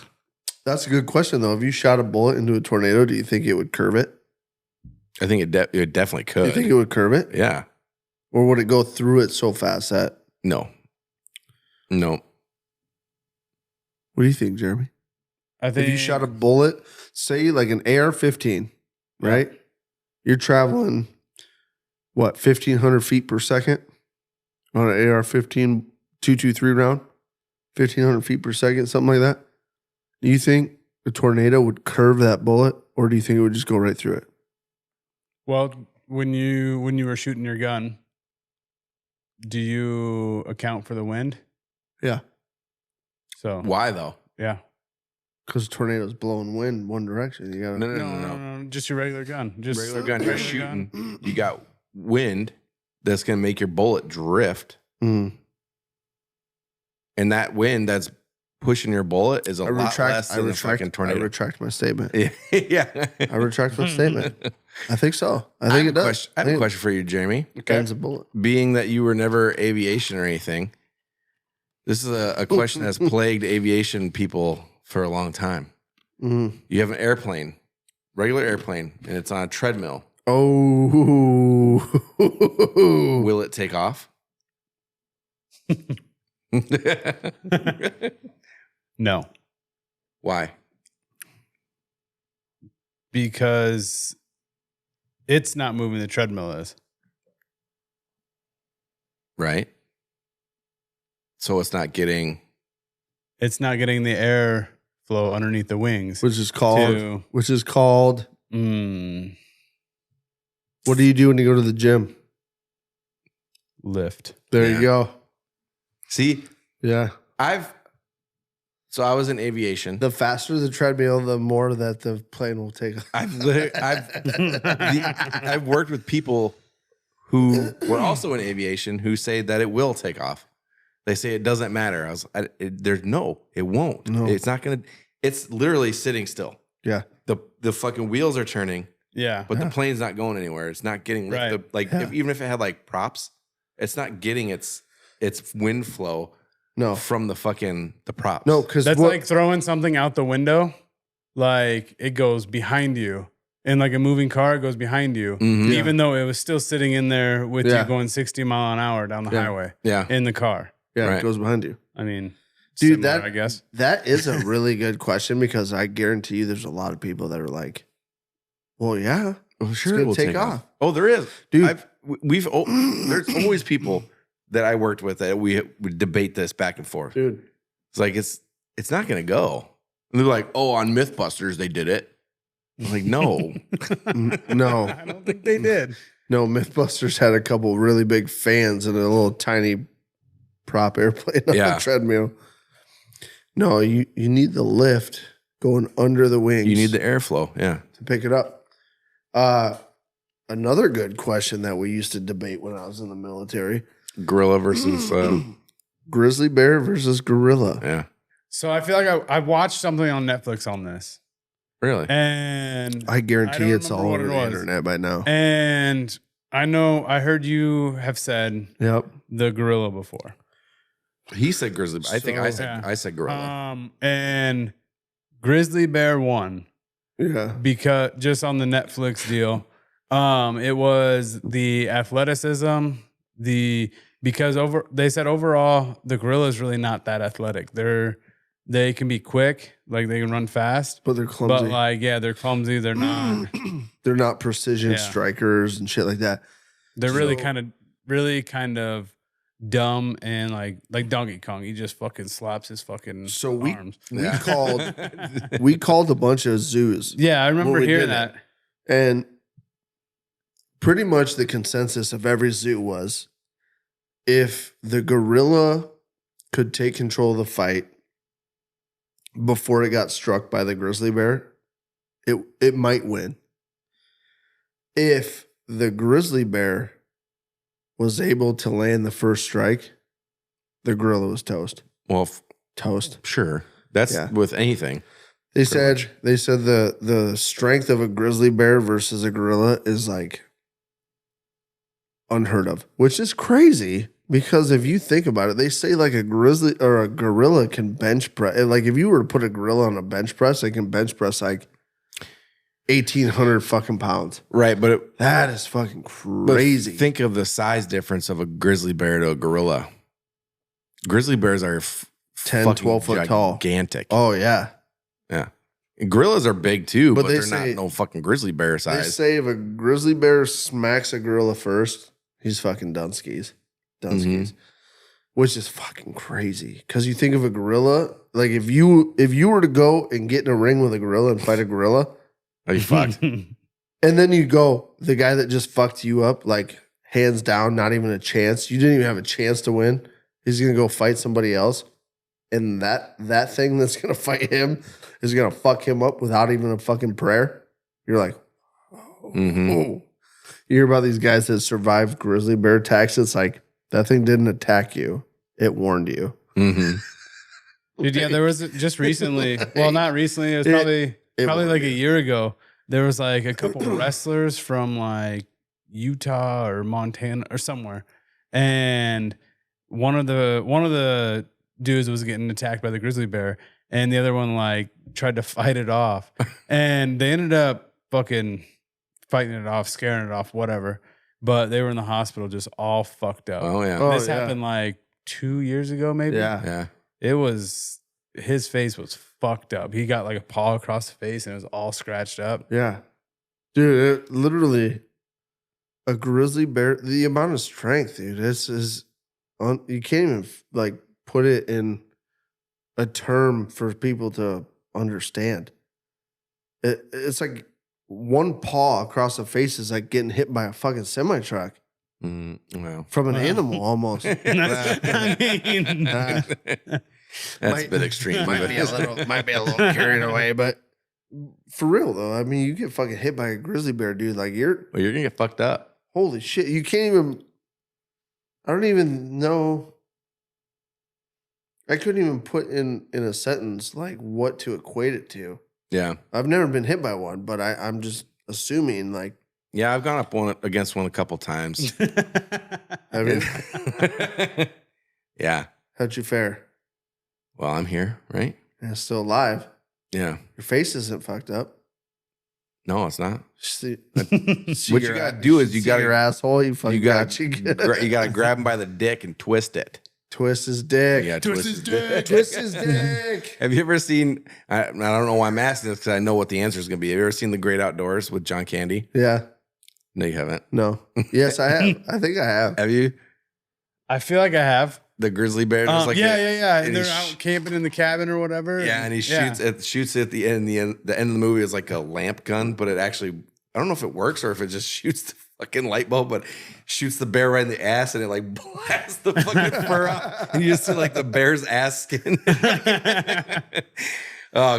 That's a good question, though. If you shot a bullet into a tornado, do you think it would curve it? I think it definitely could. You think it would curve it? Yeah. Or would it go through it so fast that... No. What do you think, Jeremy? I think if you shot a bullet, say like an AR-15, right? You're traveling, 1,500 feet per second on an AR-15 223 round? 1,500 feet per second, something like that? Do you think a tornado would curve that bullet, or do you think it would just go right through it? Well, when you were shooting your gun, do you account for the wind? Yeah. So why though? Yeah. Because tornadoes blowing wind one direction. You gotta no. Just your regular gun. Just regular gun. You're shooting. You got wind that's gonna make your bullet drift. Mm. And that wind that's pushing your bullet is a lot less than a fucking tornado. I retract my statement. Yeah. I retract my statement. I think so. I think it does. I have a question for you, Jeremy. Okay. A bullet. Being that you were never aviation or anything, this is a question that's plagued aviation people for a long time. Mm-hmm. You have an airplane, regular airplane, and it's on a treadmill. Oh. Will it take off? No. Why? Because it's not moving, the treadmill is. Right. So it's not getting the air flow underneath the wings. Which is called what do you do when you go to the gym? Lift. There you go. See? Yeah. So I was in aviation. The faster the treadmill, the more that the plane will take off. I've worked with people who were also in aviation who say that it will take off. They say it doesn't matter. It won't. No. It's not gonna. It's literally sitting still. Yeah. The fucking wheels are turning, Yeah. but the plane's not going anywhere. It's not getting even if it had like props, it's not getting its wind flow. No. From the props. No, because That's like throwing something out the window. Like it goes behind you. In like a moving car, it goes behind you. Mhm. Even though it was still sitting in there with Yeah. you going 60 mile an hour down the highway. Yeah. In the car. yeah, Right. it goes behind you. I mean, Dude, similar, I guess. that is a really good question because I guarantee you there's a lot of people that are like, well, yeah, Well, it's sure, gonna it will take off. Oh, there is, Dude. There's always people that I worked with that we would debate this back and forth. Dude. It's like it's not gonna go. And they're like, oh, on MythBusters they did it. I'm like, no. No, I don't think they did. no, Mythbusters had a couple really big fans and a little tiny prop airplane on Yeah. the treadmill. No, you need the lift going under the wings. You need the airflow. Yeah. to pick it up. Another good question that we used to debate when I was in the military: Gorilla versus grizzly bear versus gorilla. yeah. So I feel like I watched something on Netflix on this. Really? And I guarantee don't it's all remember over what the it was. internet by now. And I heard you have said Yep. the gorilla before. He said grizzly. I think I So- said gorilla. And grizzly bear won Yeah. because just on the Netflix deal, it was the athleticism, they said overall the gorilla is really not that athletic. They can be quick, like they can run fast, But they're clumsy. but like they're clumsy. They're not. They're not precision Yeah. strikers and shit like that. They're really So- kind of dumb and like Donkey Kong. He just fucking slaps his fucking So we arms. we called a bunch of zoos. Yeah, I remember when we hearing did that. it. And pretty much the consensus of every zoo was if the gorilla could take control of the fight before it got struck by the grizzly bear, it might win. If the grizzly bear was able to land the first strike, the gorilla was toast. Well, Toast. sure. That's Yeah. with anything. They Pretty said the strength of a grizzly bear versus a gorilla is like unheard of, which is crazy because if you think about it, they say like a grizzly or a gorilla can bench press. Like if you were to put a gorilla on a bench press, they can bench press like 1,800 fucking pounds. Right, but That is fucking but crazy. think of the size difference of a grizzly bear to a gorilla. Grizzly bears are 10, fucking 12 foot tall. gigantic. Oh yeah. Yeah. And gorillas are big too, But but, they they're say- not no fucking grizzly bear They size. say if a grizzly bear smacks a gorilla first, he's fucking done skis. Done skis. Which is fucking crazy. Cause you think of a gorilla, like if you were to go and get in a ring with a gorilla and fight a gorilla, Are you fucked? and then you go, the guy that just fucked you up, like hands down, not even a chance. You didn't even have a chance to win. He's gonna go fight somebody else. And that thing that's gonna fight him is gonna fuck him up without even a fucking prayer. You're like, oh. Mhm. You hear about these guys that survived grizzly bear attacks. It's like that thing didn't attack you; it warned you. Dude, yeah, there was just recently. Well, not recently. It was It probably was like a year ago. There was like a couple wrestlers from like Utah or Montana or somewhere, and one of the dudes was getting attacked by the grizzly bear, and the other one like tried to fight it off, and they ended up fucking fighting it off, scaring it off, whatever. But they were in the hospital, just all fucked up. Oh yeah. Oh, This yeah. happened like 2 years ago, maybe. Yeah. Yeah. It was, his face was fucked up. He got like a paw across the face and it was all scratched up. Yeah. Dude, it literally a grizzly bear, the amount of strength, dude, this is you can't even like put it in a term for people to understand. It's like one paw across the face is like getting hit by a fucking semi truck Well. from an Wow. animal almost. I mean, That's a bit extreme. Might be a little carried away, but for real though, I mean, you get fucking hit by a grizzly bear, dude. Like Well, you're gonna get fucked up. holy shit, you can't even. I don't even know. I couldn't even put in a sentence like what to equate it to. Yeah. I've never been hit by one, but I'm just assuming like. Yeah, I've gone up against one a couple times. I mean, Yeah. how'd you fare? Well, I'm here, right? Yeah, still alive. Yeah. Your face isn't fucked up. No, it's not. See, What you gotta do is you got your gotta asshole. You fucking you gotta you you gotta grab him by the dick and twist it. twist his dick. Yeah, twist his dick. Twist his dick. Have you ever seen? I don't know why I'm asking this because I know what the answer is going to be. Have you ever seen The Great Outdoors with John Candy? Yeah. No, you haven't. No. Yes, I have. I think I have. Have you? I feel like I have. The grizzly bear. Yeah. and And they're he out camping in the cabin or whatever. Yeah, and he shoots at the end. The end of the movie is like a lamp gun, but it actually, I don't know if it works or if it just shoots the fucking light bulb, but shoots the bear right in the ass and it like blasts the fucking fur out. And you just see like the bear's ass skin.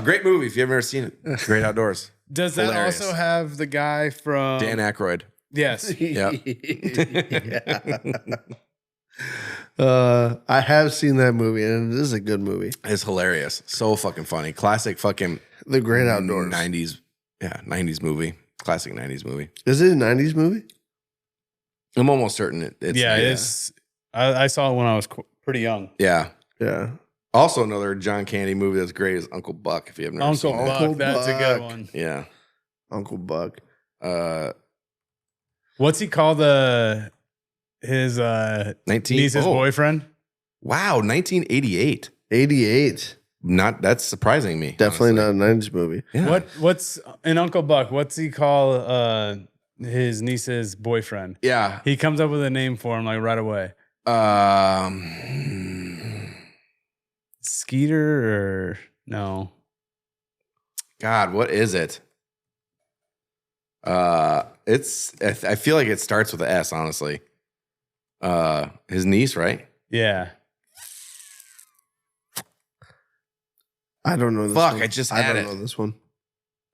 Great movie if you've ever seen it. Great Outdoors. Does that Hilarious. also have the guy from Dan Aykroyd. Yes. Yeah. I have seen that movie, and it is a good movie. It's hilarious. So fucking funny. Classic fucking The Great Outdoors. 90s. Yeah, 90s movie. Classic 90s movie. Is it a 90s movie? I'm almost certain it's. It's. I saw it when I was pretty young. Yeah. Yeah. Also, another John Candy movie that's great is Uncle Buck. If you haven't Uncle seen Buck. Uncle That's a good Buck. one. it. Yeah. Uncle Buck. What's he called? His 19 niece's boyfriend. boyfriend. Wow, 1988. 88. That's surprising me. Definitely honestly. not a 90s movie. Yeah. What's in Uncle Buck? What's he call his niece's boyfriend? Yeah. He comes up with a name for him like right away. Skeeter or no? God, what is it? It's. I feel like it starts with an S. Honestly. His niece, right? Yeah. I don't know this Fuck, one. I just I had don't it. know this one.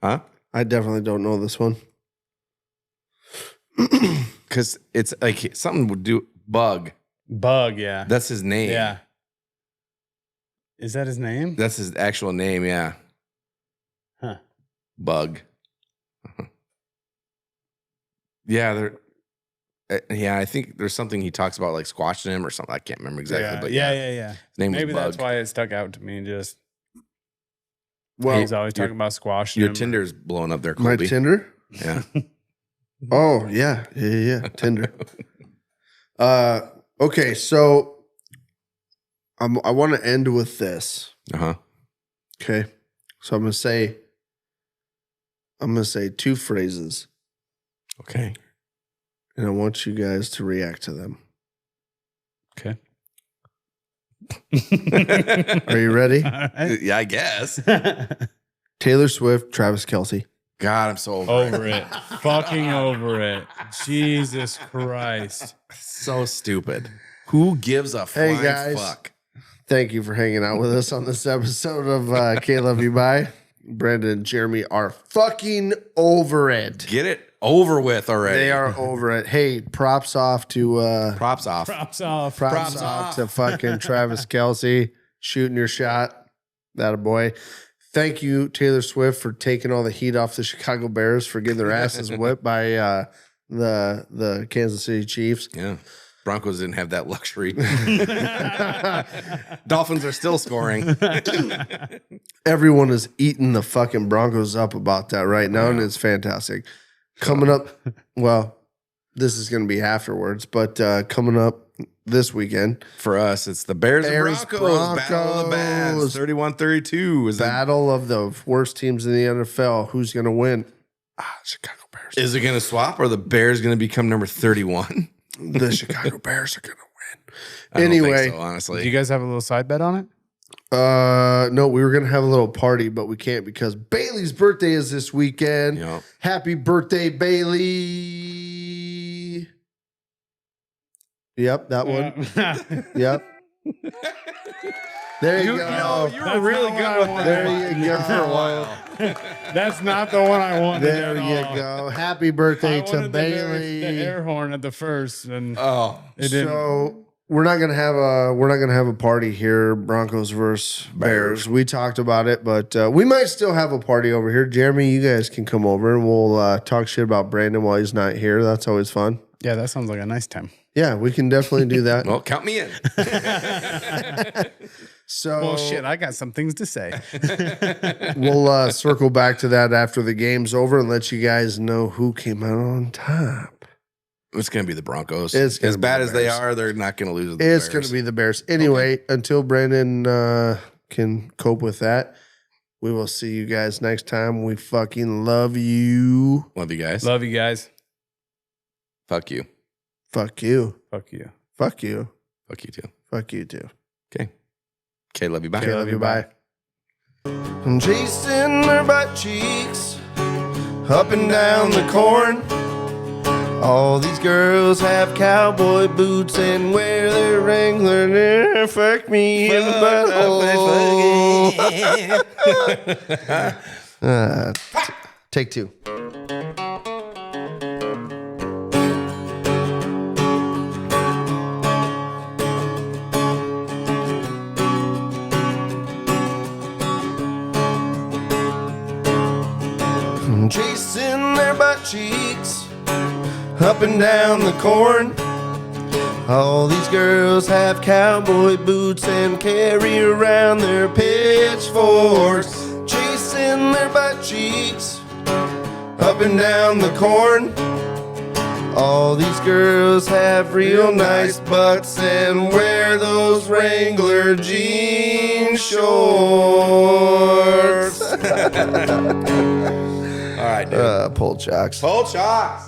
Huh? I definitely don't know this one. Because it's like something would do bug. Bug. Yeah. That's his name. Yeah. Is that his name? That's his actual name. Yeah. Huh. Bug. Yeah. Yeah, I think there's something he talks about like squashing him or something. I can't remember exactly, but yeah. his name Maybe was Bug. that's why it stuck out to me. Just Well, he's always talking about squashing Your him. Tinder's blowing up there, my Colby. Tinder? Yeah. Oh, yeah. Yeah. Tinder. Okay, so I want to end with this. Uh-huh. Okay. So I'm gonna say two phrases, Okay. and I want you guys to react to them. Okay. Are you ready? Yeah, I guess. Taylor Swift, Travis Kelce. God, I'm so over Over it. Fucking over it. Jesus Christ. So stupid. Who gives a Hey, flying guys. fuck? Thank you for hanging out with us on this episode of KLYB. Brandon and Jeremy are fucking over it. Get it over with already. They are over it. Hey, props off to Props off. Props off. props off to fucking Travis Kelce shooting your shot. That a boy. Thank you, Taylor Swift, for taking all the heat off the Chicago Bears for getting their asses whipped by the Kansas City Chiefs. Yeah. Broncos didn't have that luxury. Dolphins are still scoring. Everyone is eating the fucking Broncos up about that right now, and it's fantastic. Coming up, well, this is going to be afterwards, but coming up this weekend, For us, it's the Bears and Bears, Broncos. Battle of the Bads. Broncos. 31-32. Is battle of the worst teams in the NFL. Who's going to win? Chicago Bears. it going to swap or the Bears going to become number 31? The Chicago Bears are going to win. I don't think Anyway, so, honestly. Do you guys have a little side bet on it? no, we were going to have a little party, but we can't because Bailey's birthday is this weekend. You know, Happy birthday, Bailey. Yep, that one. Yep. There you You go. know, you were That's really not good what with I that. There you go. for a while. That's not the one I wanted. There at you all. go. Happy I birthday to wanted Bailey. the air horn at the first, and Oh, it didn't. So we're not gonna have a party here. Broncos versus Bears. We talked about it, but we might still have a party over here. Jeremy, you guys can come over and we'll talk shit about Brandon while he's not here. That's always fun. Yeah, that sounds like a nice time. Yeah, we can definitely do that. well, count me in. So Well, shit, I got some things to say. we'll circle back to that after the game's over and let you guys know who came out on top. It's going to be the Broncos. It's gonna As be bad the as they Bears. are, they're not going to lose to the It's Bears. going to be the Bears. Anyway, until Brandon can cope with that, we will see you guys next time. We fucking love you. Love you guys. Love you guys. Fuck you. Fuck you. Fuck you. Fuck you. Fuck you too. Fuck you too. Okay. Okay, love you. Bye. Okay, love you. Bye. I'm chasing their butt cheeks up and down the corn. All these girls have cowboy boots and wear their Wrangler. Fuck me in the butthole. Take two. Chasing their butt cheeks up and down the corn. All these girls have cowboy boots and carry around their pitchforks. Chasing their butt cheeks up and down the corn. All these girls have real nice butts and wear those Wrangler jean shorts. All right, dude. Pull jocks. Pull shots.